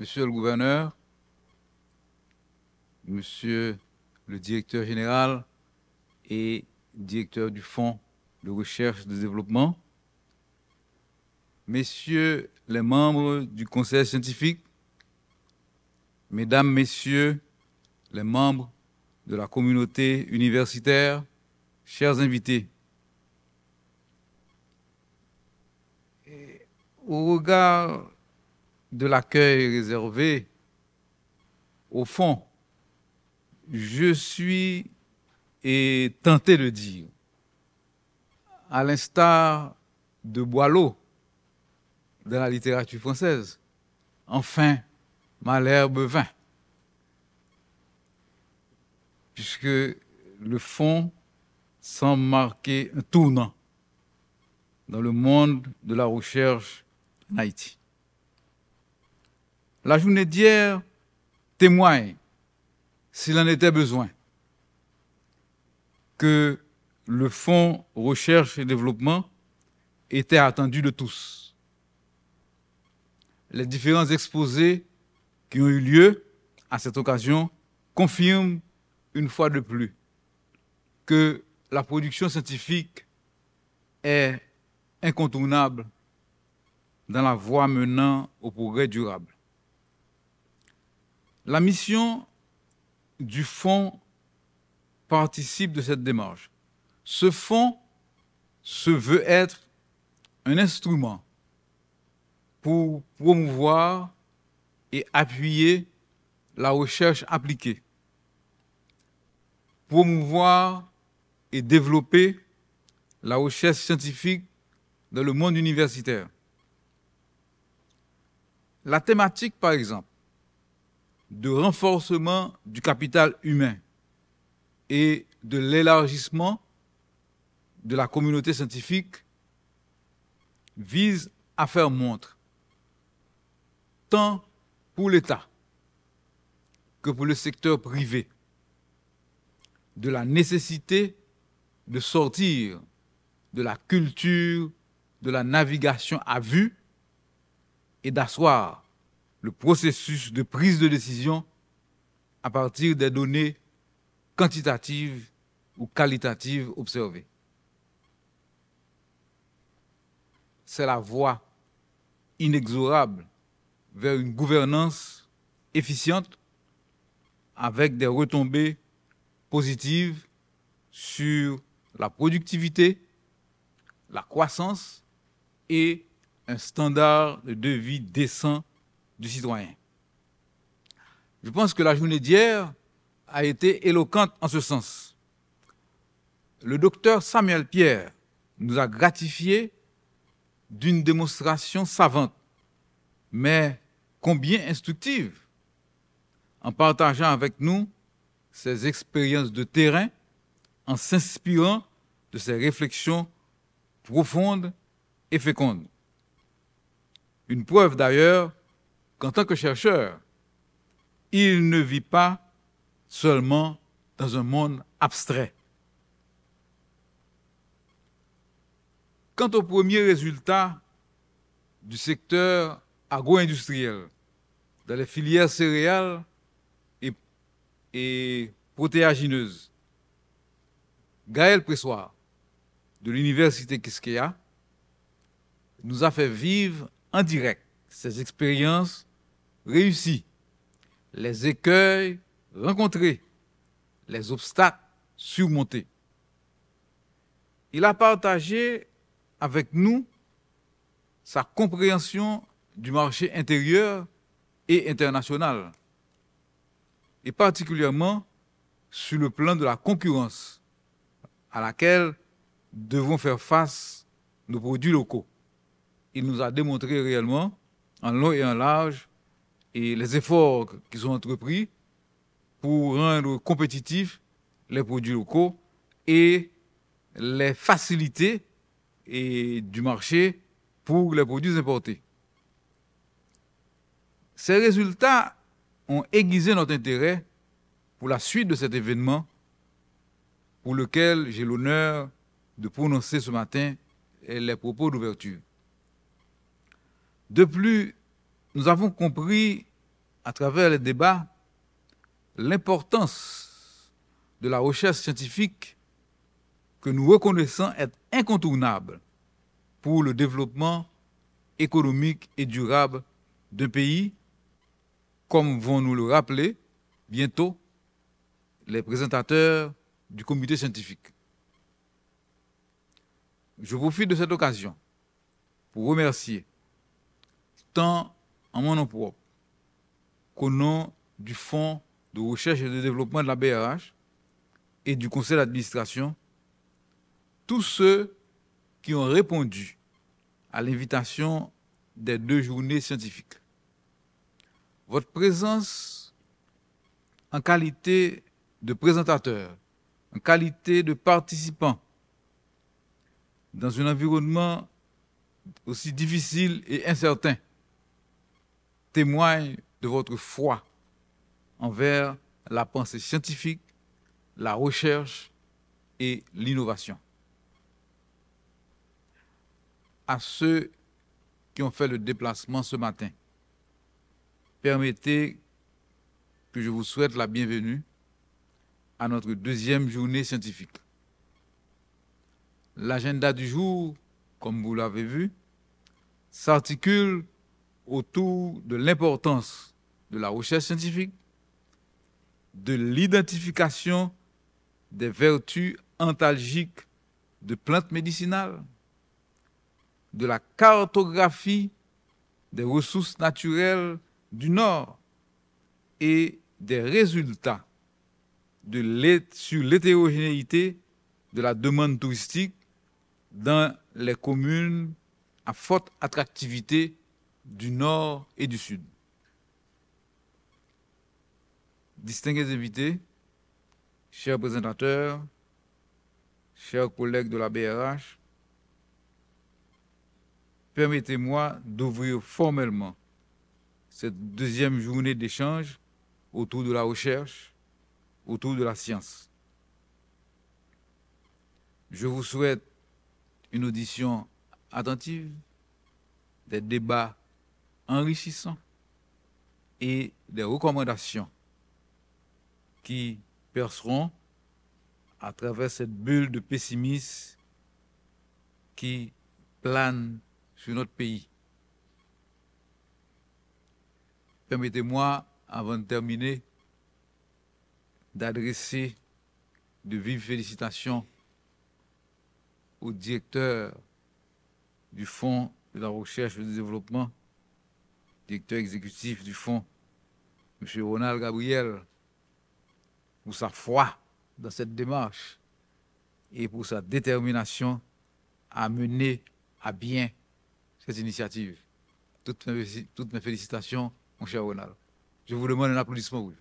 Monsieur le gouverneur, Monsieur le directeur général et directeur du Fonds de recherche et de développement, Messieurs les membres du conseil scientifique, Mesdames, Messieurs les membres de la communauté universitaire, chers invités, au regard de l'accueil réservé, au fond, je suis tenté de dire, à l'instar de Boileau dans la littérature française, enfin, Malherbe vint, puisque le fond semble marquer un tournant dans le monde de la recherche en Haïti. La journée d'hier témoigne, s'il en était besoin, que le Fonds Recherche et Développement était attendu de tous. Les différents exposés qui ont eu lieu à cette occasion confirment une fois de plus que la production scientifique est incontournable dans la voie menant au progrès durable. La mission du fonds participe de cette démarche. Ce fonds se veut être un instrument pour promouvoir et appuyer la recherche appliquée, promouvoir et développer la recherche scientifique dans le monde universitaire. La thématique, par exemple, de renforcement du capital humain et de l'élargissement de la communauté scientifique vise à faire montre, tant pour l'État que pour le secteur privé, de la nécessité de sortir de la culture de la navigation à vue et d'asseoir le processus de prise de décision à partir des données quantitatives ou qualitatives observées. C'est la voie inexorable vers une gouvernance efficiente avec des retombées positives sur la productivité, la croissance et un standard de vie décent du citoyen. Je pense que la journée d'hier a été éloquente en ce sens. Le docteur Samuel Pierre nous a gratifiés d'une démonstration savante, mais combien instructive, en partageant avec nous ses expériences de terrain, en s'inspirant de ses réflexions profondes et fécondes. Une preuve d'ailleurs qu'en tant que chercheur, il ne vit pas seulement dans un monde abstrait. Quant aux premiers résultats du secteur agro-industriel, dans les filières céréales et protéagineuses, Gaël Pressoir, de l'Université Quisqueya, nous a fait vivre en direct ces expériences réussies, les écueils rencontrés, les obstacles surmontés. Il a partagé avec nous sa compréhension du marché intérieur et international, et particulièrement sur le plan de la concurrence à laquelle devons faire face nos produits locaux. Il nous a démontré réellement, en long et en large, et les efforts qui sont entrepris pour rendre compétitifs les produits locaux et les facilités du marché pour les produits importés. Ces résultats ont aiguisé notre intérêt pour la suite de cet événement pour lequel j'ai l'honneur de prononcer ce matin les propos d'ouverture. De plus, nous avons compris à travers les débats, l'importance de la recherche scientifique que nous reconnaissons être incontournable pour le développement économique et durable d'un pays, comme vont nous le rappeler bientôt les présentateurs du comité scientifique. Je profite de cette occasion pour remercier tant en mon nom propre qu'au nom du Fonds de recherche et de développement de la BRH et du conseil d'administration, tous ceux qui ont répondu à l'invitation des 2 journées scientifiques. Votre présence en qualité de présentateur, en qualité de participant, dans un environnement aussi difficile et incertain, témoigne de votre foi envers la pensée scientifique, la recherche et l'innovation. À ceux qui ont fait le déplacement ce matin, permettez que je vous souhaite la bienvenue à notre 2e journée scientifique. L'agenda du jour, comme vous l'avez vu, s'articule autour de l'importance de la recherche scientifique, de l'identification des vertus antalgiques de plantes médicinales, de la cartographie des ressources naturelles du Nord et des résultats sur l'hétérogénéité de la demande touristique dans les communes à forte attractivité du Nord et du Sud. Distingués invités, chers présentateurs, chers collègues de la BRH, permettez-moi d'ouvrir formellement cette 2e journée d'échange autour de la recherche, autour de la science. Je vous souhaite une audition attentive, des débats enrichissants et des recommandations qui perceront à travers cette bulle de pessimisme qui plane sur notre pays. Permettez-moi, avant de terminer, d'adresser de vives félicitations au directeur du Fonds de la recherche et du développement, directeur exécutif du Fonds, M. Ronald Gabriel, pour sa foi dans cette démarche et pour sa détermination à mener à bien cette initiative. Toutes mes félicitations, mon cher Ronald. Je vous demande un applaudissement. Oui.